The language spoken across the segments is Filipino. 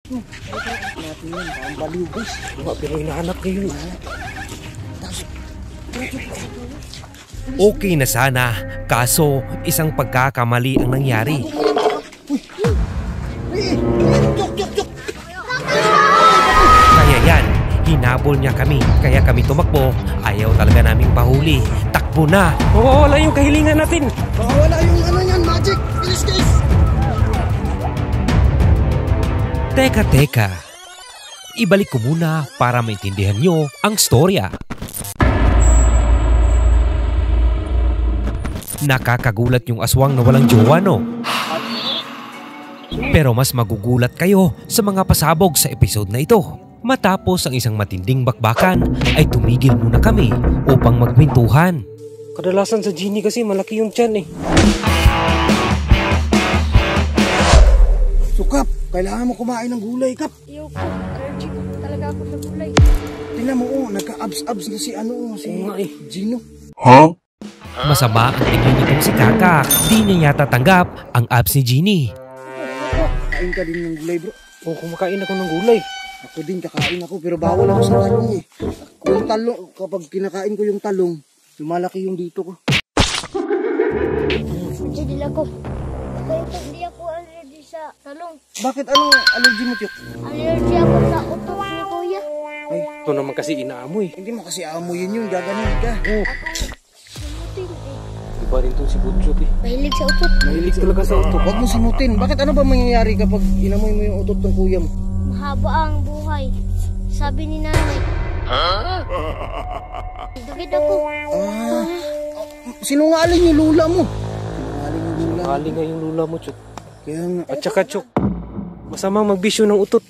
Natin yun, parang baliw guys. Pero hinahanap niya yun. Okay na sana, kaso isang pagkakamali ang nangyari. Kaya yan, hinabol niya kami, kaya kami tumakbo. Ayaw talaga naming pahuli. Takbo na! Oo, wala yung kahilingan natin. Wala yung ano yan, magic. Bilis guys. Teka. Ibalik ko muna para maintindihan nyo ang storya. Nakakagulat yung aswang na walang jowa, no? Pero mas magugulat kayo sa mga pasabog sa episode na ito. Matapos ang isang matinding bakbakan, ay tumigil muna kami upang magkwentuhan. Kadalasan sa Genie kasi malaki yung tiyan eh. So Kap, kailangan mo kumain ng gulay Kap. Ayoko, allergic talaga ako sa gulay. Tingnan mo nagka-abs-abs na si si Gino. Masama ang tingin nitong si Kakak. Di niya yata tanggap ang abs ni Genie. Kain ka din ng gulay bro. Oo, kumakain ako ng gulay. Ako din kakain ako pero bawal ako sa talong eh. Kung talong, kapag kinakain ko yung talong, lumalaki yung dito ko. Jadi ako. Kaya hindi ako allergy sa talong. Bakit anong allergy mo Tiyok? Allergy ako sa utot ni Kuya. Ay, Ito naman kasi inaamoy. hindi mo kasi amoyin yun, gaganon ka. Simutin eh. Iba rin itong si Butchot eh. Mahilig sa utot. Mahilig talaga sa utot. Huwag mo simutin. Bakit ano ba mangyayari kapag inamoy mo yung utot ng kuya mo? Mahaba ang buhay. Sabi ni nanay. Bakit ako? Sinungaling yung lula mo. Sinungaling yung lula. Kali nga yung lula mo, Chok. Kaya nga. At saka, Chok, masamang magbisyo ng utot.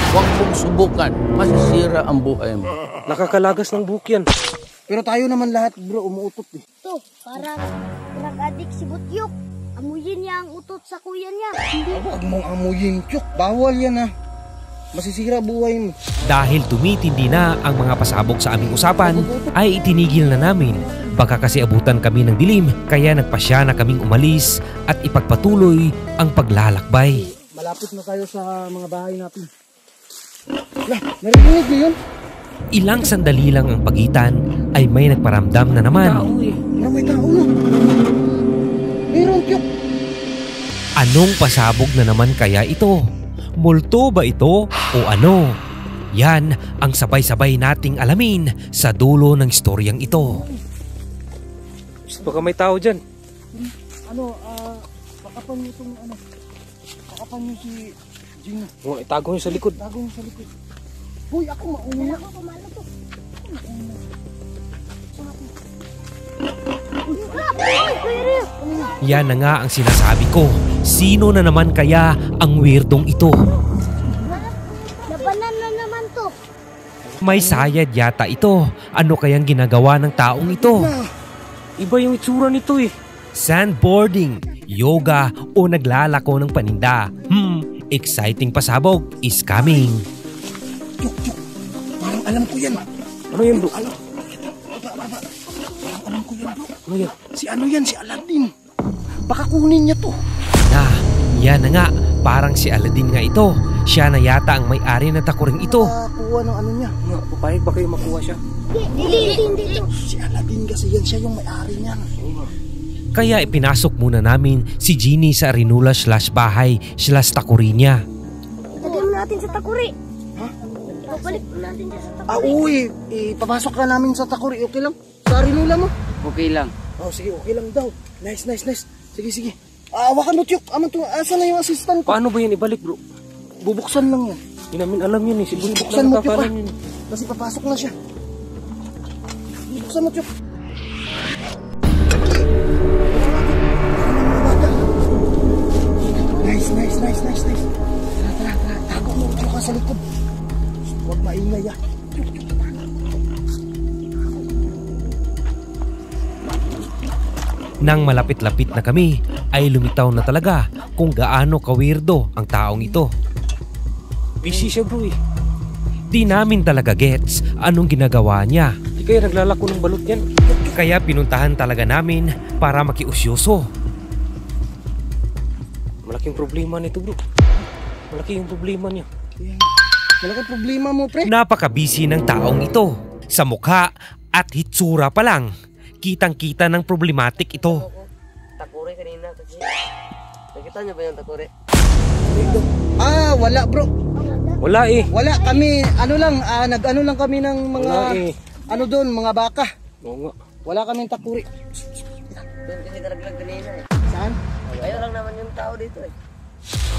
Huwag mong subukan. Masisira ang buhay mo. Nakakalagas ng buhok yan. Pero tayo naman lahat bro, umuutot eh. Ito, parang drug-addict si Butyok. Amuyin niya ang utot sa kuya niya. Hindi. Huwag mong amuyin, Tiyok. Bawal yan ha. Masisira buhay mo. Dahil tumitindi na ang mga pasabog sa aming usapan, ay itinigil na namin. Baka kasi abutan kami ng dilim, kaya nagpasya na kaming umalis at ipagpatuloy ang paglalakbay. Malapit na tayo sa mga bahay natin. Lah, narinig niyo yun? Ilang sandali lang ang pagitan ay may nagparamdam na naman. May tao na. Meron, Tiyok. Anong pasabog na naman kaya ito? Multo ba ito o ano? Yan ang sabay-sabay nating alamin sa dulo ng storyang ito. Baka may tao dyan. Pakapan niyo itong pakapan niyo si Gina. Oh, itago nyo sa likod. Tago mo sa likod. Hoy, ako mauna. Yan na nga ang sinasabi ko. Sino na naman kaya ang weirdong ito? Labanan na naman to. May sayad yata ito. Ano kayang ginagawa ng taong ito? Iba yung itsura nito eh. Sandboarding, yoga o naglalako ng paninda. Exciting pasabog is coming. Tiyok. Parang alam ko yan. Ano yan, bro? Parang alam ko yan, bro. Ano yan? Si Aladdin. Baka kunin niya to. Yan na nga. Parang si Aladdin nga ito. Siya na yata ang may-ari ng takuring ito. Kuha ng ano niya. Papayag ba kayo makuha siya? Hindi. Si Aladdin kasi yan, siya yung may-ari niyan. Kaya ipinasok muna namin si Genie sa Arinula/bahay/takuri niya. Lagyan mo natin sa takuri. Ha? Babalik mo natin sa takuri. Uy, ipapasok ka namin sa takuri. Okay lang? Sa Arinula mo? Okay lang. Sige, okay lang daw. Nice. Sige. Hawakan mo, Tiyok. Asan na yung assistant ko? Paano ba yan ibalik, bro? Bubuksan lang yan. Hindi namin alam yun eh. Si Butchot Buksan lang mo, Tiyok. nakakalam yun. Kasi papasok na siya. Buksan mo, Tiyok. Nice. Tara. Tago mo, Tiyok, ka sa likod. Huwag maingay, ah. Nang malapit-lapit na kami, ay lumitaw na talaga kung gaano kawirdo ang taong ito. Busy siya, bro eh. Di namin talaga gets anong ginagawa niya. Di kaya naglalako ng balot yan. Kaya pinuntahan talaga namin para makiusyoso. Malaking problema nito, bro. Malaki yung problema niya. Talagang problema mo, pre. Napaka-busy ng taong ito. Sa mukha at hitsura pa lang, kitang-kita ng problematic ito. Takore kanina kasi. Nakita niyo ba yung takore? Wala bro. Wala eh. Wala kami, nag-ano lang kami ng mga, Wala eh. doon, mga baka. Oo nga. Wala kaming takuri. Doon kasi naraglag kanina eh. Saan? Kayo lang naman yung tao dito eh.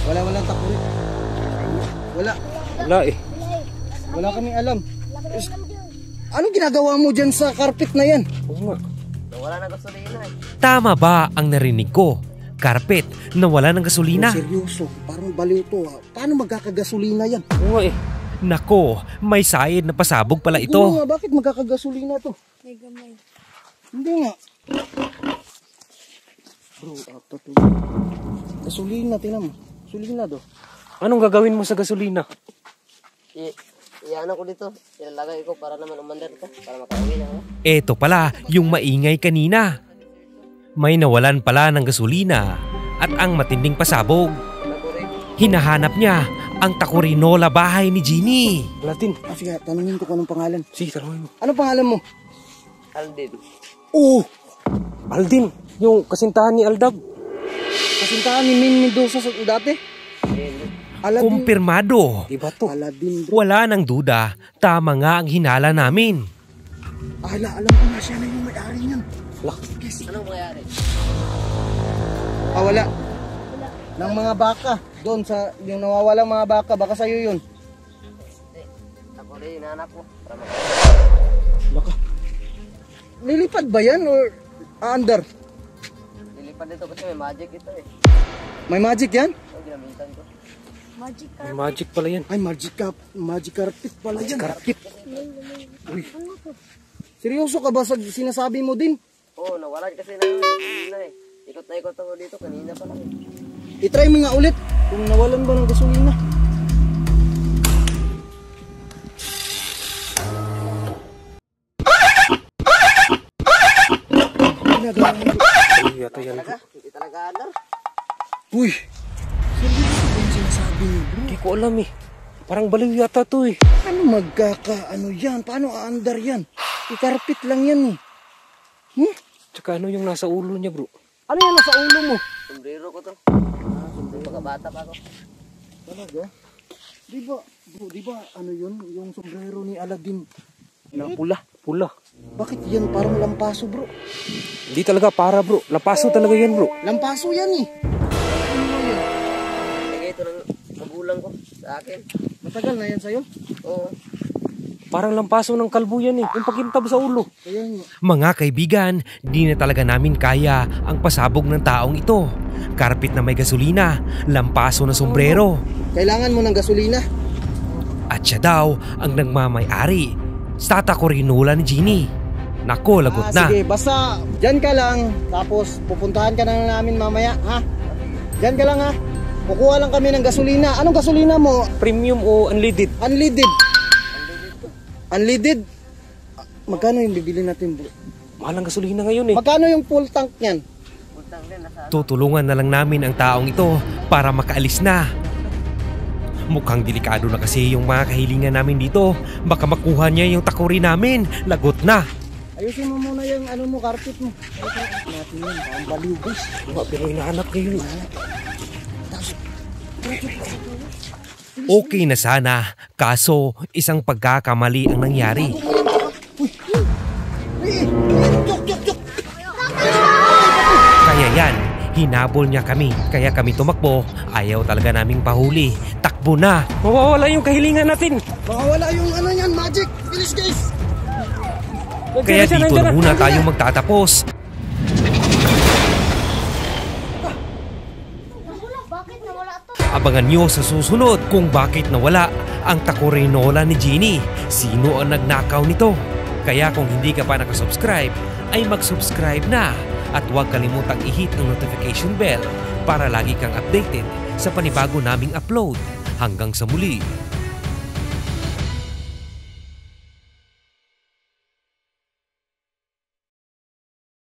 Walang takuri. Wala. Wala eh. Wala kaming alam. Anong ginagawa mo dyan sa carpet na yan? Oo nga. Wala na gasolina eh. Tama ba ang narinig ko? Carpet na wala ng gasolina? Seryoso, parang baliw to. Paano magkakagasolina yan? Oo nga eh. Nako, may sayad na pasabog pala ito. Nga, bakit magkakagasolina to? May gamay. Hindi nga. Bro, to. Gasolina, tingnan mo. Gasolina do. Anong gagawin mo sa gasolina? Iyan ako dito. Ilalagay ko para naman umandar ka. Para makauwi na ako. Eto pala yung maingay kanina. May nawalan pala ng gasolina at ang matinding pasabog. Takore. Hinahanap niya ang takurinola bahay ni Jeannie. Latin. Sige, tanungin ko kung anong pangalan. Sige, tanongin mo. Ano pangalan mo? Aldin. Oo, Aldin. Yung kasintahan ni Aldab. kasintahan ni Min Mendoza dati. Aladin. Kumpirmado. Diba to? Aladin, bro. Wala nang duda, tama nga ang hinala namin. Alam ko na siya na yung may-ari niyan. Anong mangyari? Wala. Ng mga baka. Doon sa, yung nawawalang mga baka, baka sa'yo yun. Takore, hinahanap ko. Para Baka. Lilipad ba yan or under? Lilipad dito kasi may magic ito eh. May magic yan? Ang ginamitan ko. Magic May magic pala yan. Ay, magic carpet pala yan. Carpet. Uy. Seryoso ka ba sa sinasabi mo din? Oo, nawala kasi na eh. Ikot na ikot ako dito. Kanina pa lang eh. I-try mo nga ulit kung nawalan ba ng gasolina. Ginagawa mo. Ay, yata yan. Talaga? Hindi talaga andar. Uy! Seryoso ba yung sinasabi mo, bro? Hindi ko alam eh. Parang baliw yata to eh. Ano ano yan? Paano aandar yan? I-carpet lang yan eh. Tsaka ano yung nasa ulo niya bro? Ano yan nasa ulo mo? Sombrero ko to. Pagkabata pa ako. Talaga? Di ba ano yun? Yung sombrero ni Aladdin na pula. Pula. Bakit yan parang lampaso, bro? Hindi talaga para bro. Lapaso talaga yan bro. Lampaso yan eh. Kaya ito ng magulang ko sa akin. Matagal na yan sa'yo? Oo. Parang lampaso ng kalbo yan eh. Yung pakintab sa ulo. Kaya nga. Mga kaibigan, di na talaga namin kaya ang pasabog ng taong ito. Karpit na may gasolina, lampaso na sombrero. Kailangan mo ng gasolina. At siya daw ang nagmamay-ari sa takurinola ni Jeannie. Nako, lagot na. Sige, basta dyan ka lang. Tapos pupuntahan ka na namin mamaya, ha? Dyan ka lang, ha? Kukuha lang kami ng gasolina. Anong gasolina mo? Premium o unleaded? Unleaded. Unleaded? Magkano yung bibili natin, bro? Mahal ang gasolina ngayon eh. Magkano yung full tank niyan? Putang din nasa Tutulungan na lang namin ang taong ito para makaalis na. Mukhang delikado na kasi yung mga kahilingan namin dito. Baka makuha niya yung takuri namin. Lagot na. Ayusin mo muna yung ano mo, carpet mo. Ayusin natin yun. Parang baliw, guys. Pero hinahanap ngayon. Okay na sana, kaso isang pagkakamali ang nangyari. Kaya yan, hinabol niya kami. Kaya kami tumakbo. Ayaw talaga naming pahuli. Takbo na. Mawawala yung kahilingan natin. Makawala yung ano yan, magic. Bilis, guys. Kaya dito na muna tayong magtatapos. Bakit nawala to? Abangan nyo sa susunod kung bakit nawala ang takurinola ni Jeannie. Sino ang nagnakaw nito? Kaya kung hindi ka pa nakasubscribe, ay mag-subscribe na. At huwag kalimutang i-hit ang notification bell para lagi kang updated sa panibago naming upload. Hanggang sa muli.